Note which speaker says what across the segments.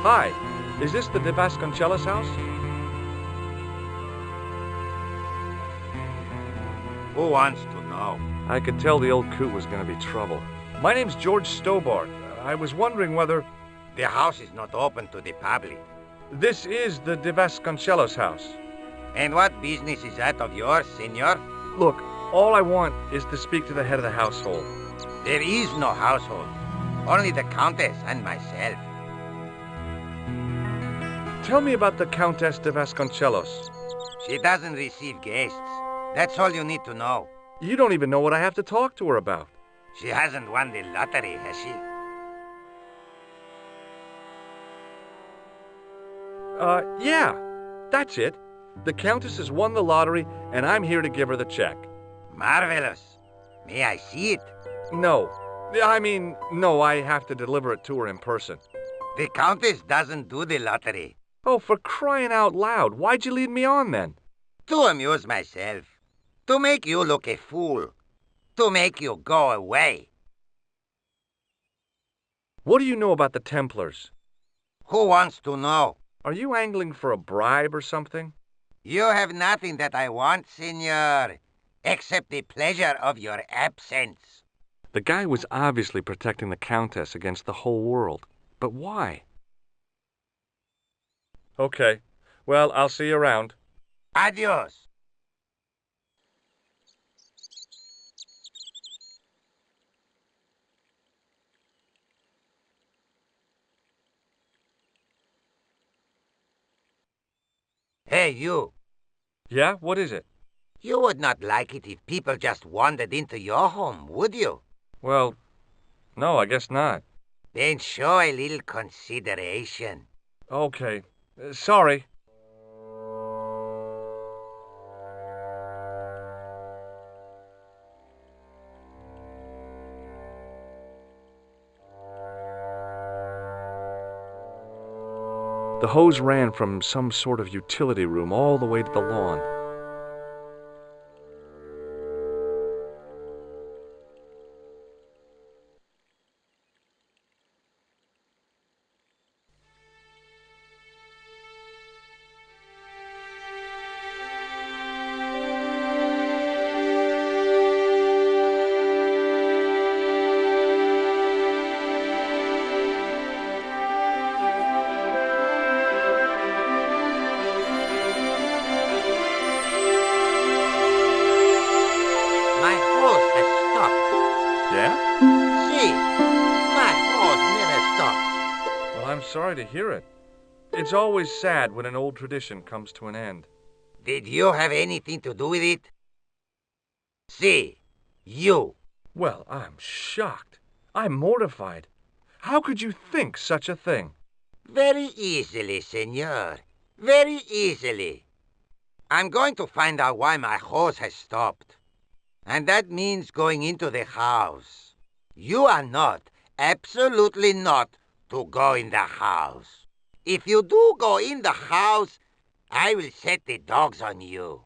Speaker 1: Hi, is this the De Vasconcelos house?
Speaker 2: Who wants to know?
Speaker 1: I could tell the old coot was going to be trouble. My name's George Stobart. I was wondering whether...
Speaker 2: The house is not open to the public.
Speaker 1: This is the De Vasconcelos house.
Speaker 2: And what business is that of yours, senor?
Speaker 1: Look, all I want is to speak to the head of the household.
Speaker 2: There is no household. Only the Countess and myself.
Speaker 1: Tell me about the Countess de Vasconcelos.
Speaker 2: She doesn't receive guests. That's all you need to know.
Speaker 1: You don't even know what I have to talk to her about.
Speaker 2: She hasn't won the lottery, has she?
Speaker 1: Yeah, that's it. The Countess has won the lottery, and I'm here to give her the check.
Speaker 2: Marvelous. May I see it?
Speaker 1: No. No, I have to deliver it to her in person.
Speaker 2: The Countess doesn't do the lottery.
Speaker 1: Oh, for crying out loud, why'd you lead me on then?
Speaker 2: To amuse myself. To make you look a fool. To make you go away.
Speaker 1: What do you know about the Templars?
Speaker 2: Who wants to know?
Speaker 1: Are you angling for a bribe or something?
Speaker 2: You have nothing that I want, senor, except the pleasure of your absence.
Speaker 1: The guy was obviously protecting the Countess against the whole world. But why? Okay. Well, I'll see you around.
Speaker 2: Adios. Hey, you.
Speaker 1: Yeah? What is it?
Speaker 2: You would not like it if people just wandered into your home, would you?
Speaker 1: Well, no, I guess not.
Speaker 2: Then show a little consideration.
Speaker 1: Okay. Sorry. The hose ran from some sort of utility room all the way to the lawn.
Speaker 2: My hose has stopped.
Speaker 1: Yeah?
Speaker 2: See, my hose never stops.
Speaker 1: Well, I'm sorry to hear it. It's always sad when an old tradition comes to an end.
Speaker 2: Did you have anything to do with it? See, you.
Speaker 1: Well, I'm shocked. I'm mortified. How could you think such a thing?
Speaker 2: Very easily, senor. Very easily. I'm going to find out why my hose has stopped. And that means going into the house. You are not, absolutely not, to go in the house. If you do go in the house, I will set the dogs on you.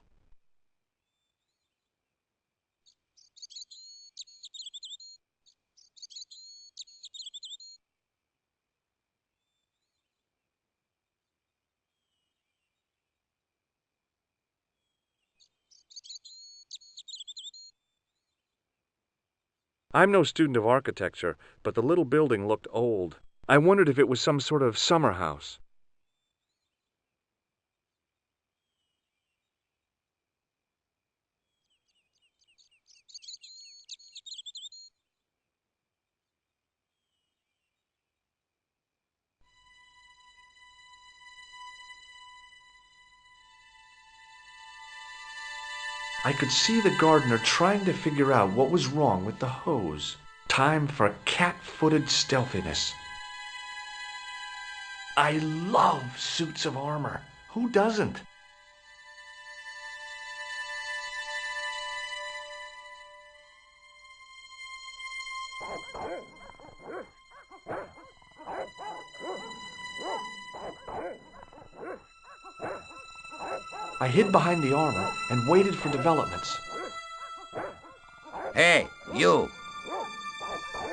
Speaker 1: I'm no student of architecture, but the little building looked old. I wondered if it was some sort of summer house. I could see the gardener trying to figure out what was wrong with the hose. Time for cat-footed stealthiness. I love suits of armor. Who doesn't? I hid behind the armor and waited for developments.
Speaker 2: Hey, you.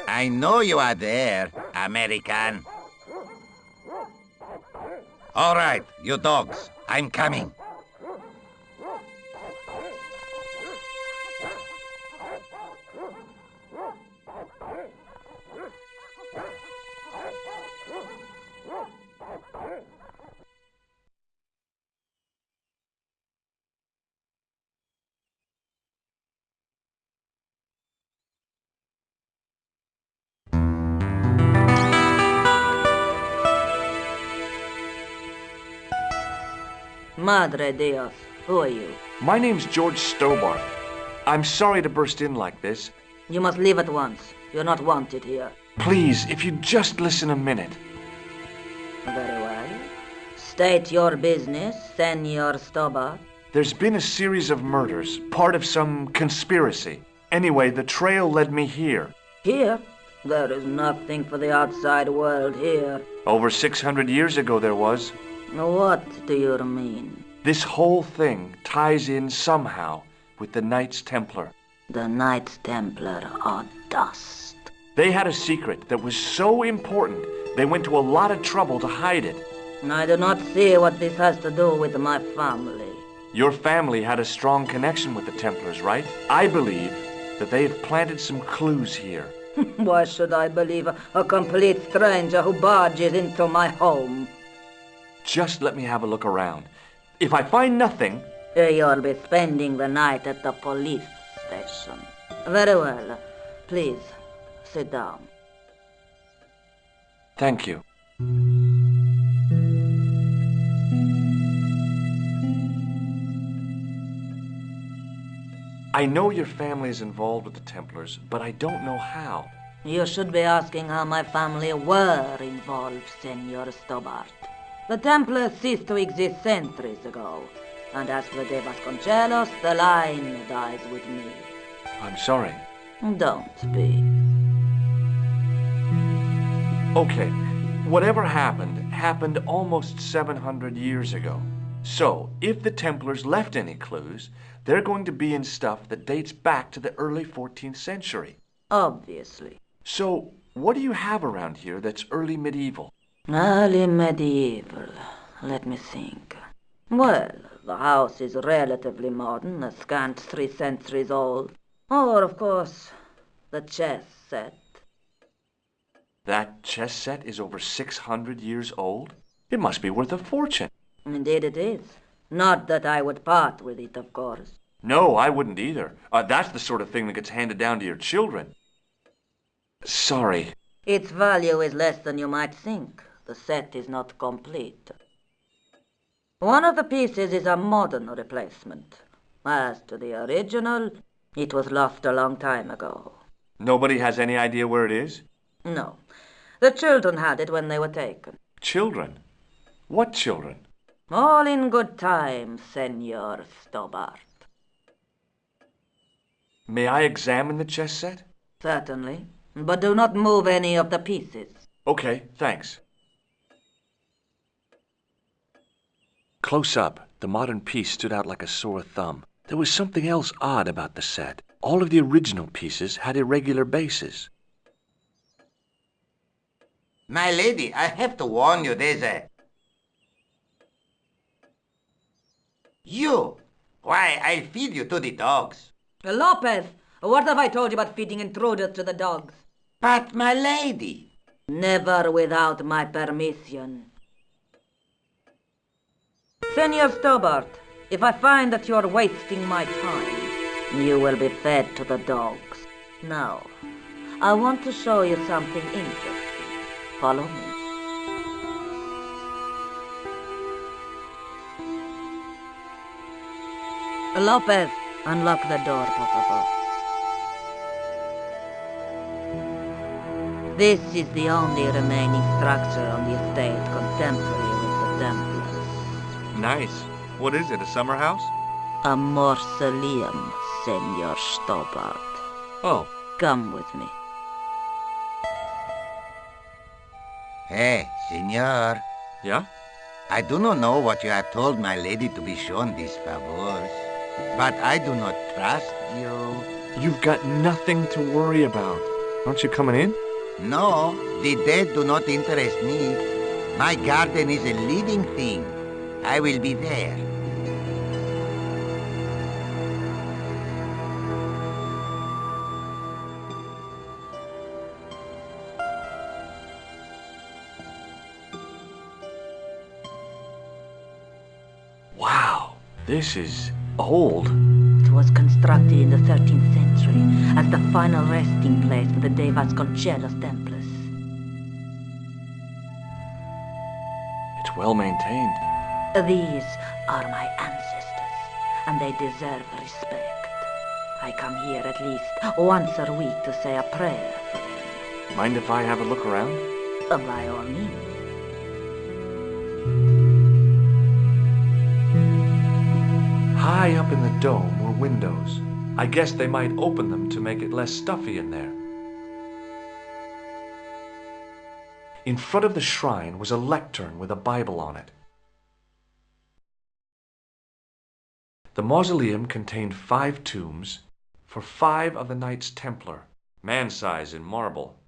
Speaker 2: I know you are there, American. All right, you dogs, I'm coming.
Speaker 3: Madre Dios, who are you?
Speaker 1: My name's George Stobart. I'm sorry to burst in like this.
Speaker 3: You must leave at once. You're not wanted here.
Speaker 1: Please, if you'd just listen a minute.
Speaker 3: Very well. State your business, Senor Stobart.
Speaker 1: There's been a series of murders, part of some conspiracy. Anyway, the trail led me here.
Speaker 3: Here? There is nothing for the outside world here.
Speaker 1: Over 600 years ago there was.
Speaker 3: What do you mean?
Speaker 1: This whole thing ties in somehow with the Knights Templar.
Speaker 3: The Knights Templar are dust.
Speaker 1: They had a secret that was so important, they went to a lot of trouble to hide it.
Speaker 3: I do not see what this has to do with my family.
Speaker 1: Your family had a strong connection with the Templars, right? I believe that they have planted some clues here.
Speaker 3: Why should I believe a complete stranger who barges into my home?
Speaker 1: Just let me have a look around. If I find nothing...
Speaker 3: You'll be spending the night at the police station. Very well. Please, sit down.
Speaker 1: Thank you. I know your family is involved with the Templars, but I don't know how.
Speaker 3: You should be asking how my family were involved, Senor Stobart. The Templars ceased to exist centuries ago, and as for De Vasconcelos, the line dies with me.
Speaker 1: I'm sorry.
Speaker 3: Don't be.
Speaker 1: Okay, whatever happened almost 700 years ago. So, if the Templars left any clues, they're going to be in stuff that dates back to the early 14th century.
Speaker 3: Obviously.
Speaker 1: So, what do you have around here that's early medieval?
Speaker 3: Early medieval. Let me think. Well, the house is relatively modern, a scant 3 centuries old. Or, of course, the chess set.
Speaker 1: That chess set is over 600 years old? It must be worth a fortune.
Speaker 3: Indeed it is. Not that I would part with it, of course.
Speaker 1: No, I wouldn't either. That's the sort of thing that gets handed down to your children. Sorry.
Speaker 3: Its value is less than you might think. The set is not complete. One of the pieces is a modern replacement. As to the original, it was lost a long time ago.
Speaker 1: Nobody has any idea where it is?
Speaker 3: No. The children had it when they were taken.
Speaker 1: Children? What children?
Speaker 3: All in good time, Senor Stobart.
Speaker 1: May I examine the chess set?
Speaker 3: Certainly. But do not move any of the pieces.
Speaker 1: Okay, thanks. Close up, the modern piece stood out like a sore thumb. There was something else odd about the set. All of the original pieces had irregular bases.
Speaker 2: My lady, I have to warn you, there's a... You! Why, I'll feed you to the dogs.
Speaker 3: Lopez, what have I told you about feeding intruders to the dogs?
Speaker 2: But, my lady...
Speaker 3: Never without my permission. Senor Stobart, if I find that you're wasting my time, you will be fed to the dogs. Now, I want to show you something interesting. Follow me. Lopez, unlock the door, por favor. This is the only remaining structure on the estate contemporary with the Templars.
Speaker 1: Nice. What is it, a summer house?
Speaker 3: A mausoleum, Senor Stobart.
Speaker 1: Oh.
Speaker 3: Come with me.
Speaker 2: Hey, senor.
Speaker 1: Yeah?
Speaker 2: I do not know what you have told my lady to be shown these favors, but I do not trust you.
Speaker 1: You've got nothing to worry about. Aren't you coming in?
Speaker 2: No, the dead do not interest me. My garden is a living thing. I will be there.
Speaker 1: Wow, this is old.
Speaker 3: It was constructed in the 13th century as the final resting place for the De Vasconcelos Templars.
Speaker 1: It's well maintained.
Speaker 3: These are my ancestors, and they deserve respect. I come here at least once a week to say a prayer for them.
Speaker 1: Mind if I have a look around?
Speaker 3: By all means.
Speaker 1: High up in the dome were windows. I guess they might open them to make it less stuffy in there. In front of the shrine was a lectern with a Bible on it. The mausoleum contained 5 tombs for 5 of the Knights Templar, man-size in marble.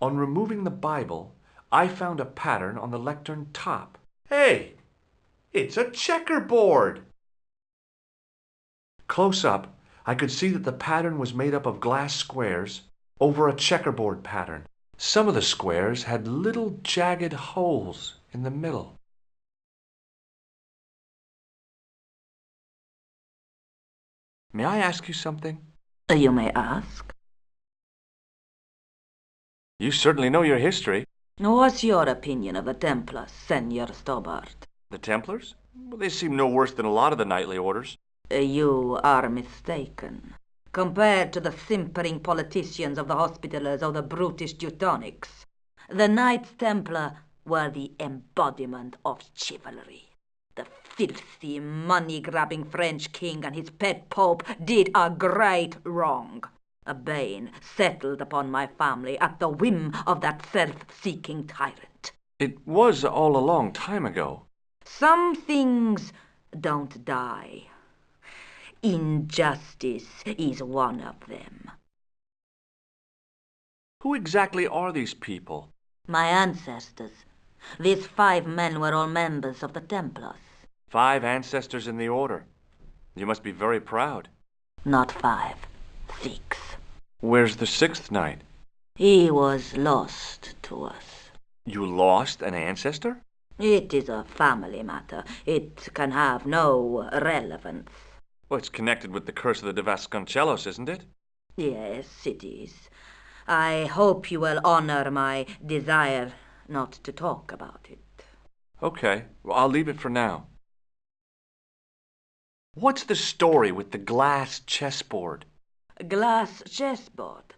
Speaker 1: On removing the Bible, I found a pattern on the lectern top. Hey! It's a checkerboard! Close up, I could see that the pattern was made up of glass squares over a checkerboard pattern. Some of the squares had little jagged holes in the middle. May I ask you something?
Speaker 3: You may ask.
Speaker 1: You certainly know your history.
Speaker 3: What's your opinion of the Templars, Senor Stobart?
Speaker 1: The Templars? Well, they seem no worse than a lot of the knightly orders.
Speaker 3: You are mistaken. Compared to the simpering politicians of the Hospitallers or the brutish Teutonics, the Knights Templar were the embodiment of chivalry. The filthy, money-grabbing French king and his pet pope did a great wrong. A bane settled upon my family at the whim of that self-seeking tyrant.
Speaker 1: It was all a long time ago.
Speaker 3: Some things don't die. Injustice is one of them.
Speaker 1: Who exactly are these people?
Speaker 3: My ancestors. These 5 men were all members of the Templars.
Speaker 1: 5 ancestors in the order. You must be very proud.
Speaker 3: Not 5, 6.
Speaker 1: Where's the 6th knight?
Speaker 3: He was lost to us.
Speaker 1: You lost an ancestor?
Speaker 3: It is a family matter. It can have no relevance.
Speaker 1: Well, it's connected with the curse of the De Vasconcelos, isn't it?
Speaker 3: Yes, it is. I hope you will honor my desire not to talk about it.
Speaker 1: Okay, well, I'll leave it for now. What's the story with the glass chessboard?
Speaker 3: Glass chessboard.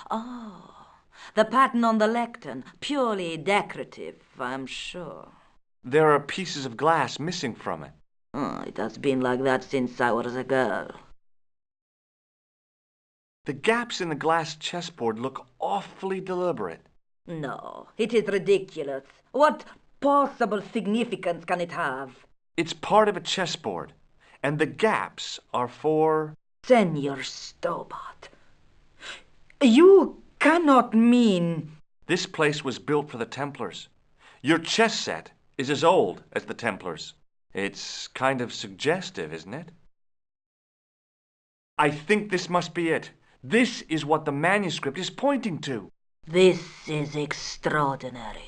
Speaker 3: Oh, the pattern on the lectern. Purely decorative, I'm sure.
Speaker 1: There are pieces of glass missing from it.
Speaker 3: Oh, it has been like that since I was a girl.
Speaker 1: The gaps in the glass chessboard look awfully deliberate.
Speaker 3: No, it is ridiculous. What possible significance can it have?
Speaker 1: It's part of a chessboard, and the gaps are for...
Speaker 3: Senor Stobart, you cannot mean...
Speaker 1: This place was built for the Templars. Your chess set is as old as the Templars. It's kind of suggestive, isn't it? I think this must be it. This is what the manuscript is pointing to.
Speaker 3: This is extraordinary.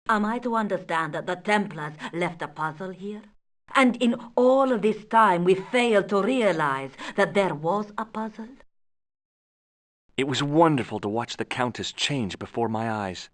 Speaker 3: Am I to understand that the Templars left a puzzle here? And in all of this time we failed to realize that there was a puzzle?
Speaker 1: It was wonderful to watch the Countess change before my eyes.